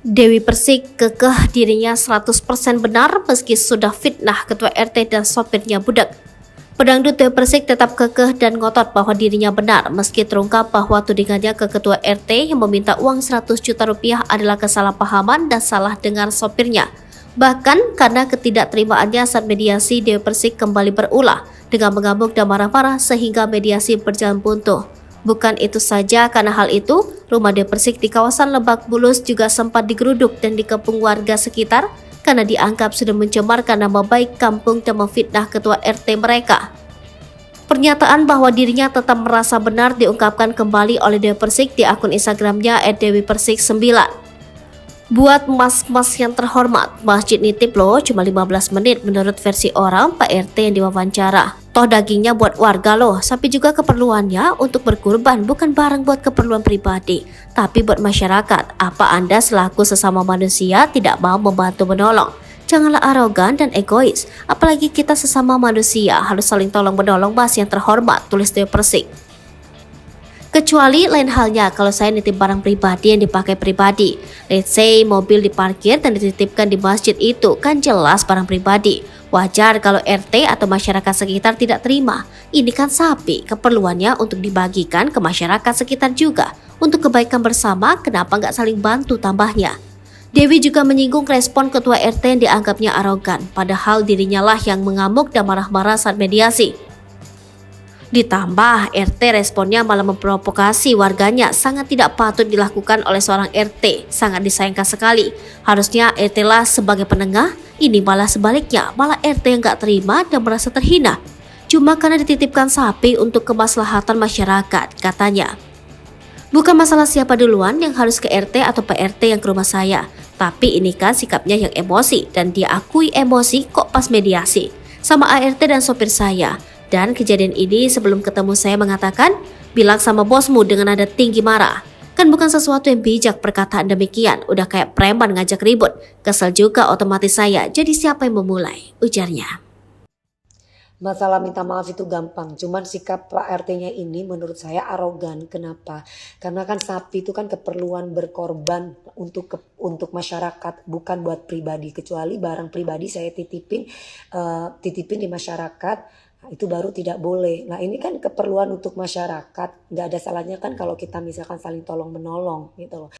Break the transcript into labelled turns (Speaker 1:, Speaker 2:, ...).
Speaker 1: Dewi Persik kekeh dirinya 100% benar meski sudah fitnah ketua RT dan sopirnya budak. Pedangdut Dewi Persik tetap kekeh dan ngotot bahwa dirinya benar meski terungkap bahwa tudingannya ke ketua RT yang meminta uang 100 juta rupiah adalah kesalahpahaman dan salah dengar sopirnya. Bahkan karena ketidakterimaannya saat mediasi, Dewi Persik kembali berulah dengan mengamuk dan marah-marah sehingga mediasi berjalan buntu. Bukan itu saja, karena hal itu, rumah Dewi Persik di kawasan Lebak Bulus juga sempat digeruduk dan dikepung warga sekitar karena dianggap sudah mencemarkan nama baik kampung dan memfitnah ketua RT mereka. Pernyataan bahwa dirinya tetap merasa benar diungkapkan kembali oleh Dewi Persik di akun Instagramnya @dewipersik9. Buat mas-mas yang terhormat, masjid nitip loh cuma 15 menit menurut versi orang Pak RT yang diwawancara. Toh dagingnya buat warga loh, sapi juga keperluannya untuk berkurban, bukan barang buat keperluan pribadi, tapi buat masyarakat. Apa Anda selaku sesama manusia tidak mau membantu menolong? Janganlah arogan dan egois, apalagi kita sesama manusia harus saling tolong menolong mas yang terhormat, tulis Dewi Persik. Kecuali lain halnya kalau saya nitip barang pribadi yang dipakai pribadi. Let's say mobil diparkir dan dititipkan di masjid, itu kan jelas barang pribadi. Wajar kalau RT atau masyarakat sekitar tidak terima. Ini kan sapi, keperluannya untuk dibagikan ke masyarakat sekitar juga. Untuk kebaikan bersama, kenapa nggak saling bantu tambahnya? Dewi juga menyinggung respon ketua RT yang dianggapnya arogan, padahal dirinya lah yang mengamuk dan marah-marah saat mediasi. Ditambah RT responnya malah memprovokasi warganya, sangat tidak patut dilakukan oleh seorang RT, sangat disayangkan sekali. Harusnya RT lah sebagai penengah, ini malah sebaliknya, malah RT yang gak terima dan merasa terhina. Cuma karena dititipkan sapi untuk kemaslahatan masyarakat, katanya. Bukan masalah siapa duluan yang harus ke RT atau PRT yang ke rumah saya, tapi ini kan sikapnya yang emosi dan dia akui emosi kok pas mediasi sama ART dan sopir saya. Dan kejadian ini sebelum ketemu saya mengatakan, bilang sama bosmu dengan nada tinggi marah. Kan bukan sesuatu yang bijak perkataan demikian, udah kayak preman ngajak ribut. Kesel juga otomatis saya, jadi siapa yang memulai, ujarnya.
Speaker 2: Masalah minta maaf itu gampang, cuman sikap Pak RT-nya ini menurut saya arogan. Kenapa? Karena kan sapi itu kan keperluan berkorban untuk masyarakat, bukan buat pribadi. Kecuali barang pribadi saya titipin di masyarakat, nah, itu baru tidak boleh. Nah ini kan keperluan untuk masyarakat, nggak ada salahnya kan kalau kita misalkan saling tolong menolong gitu loh.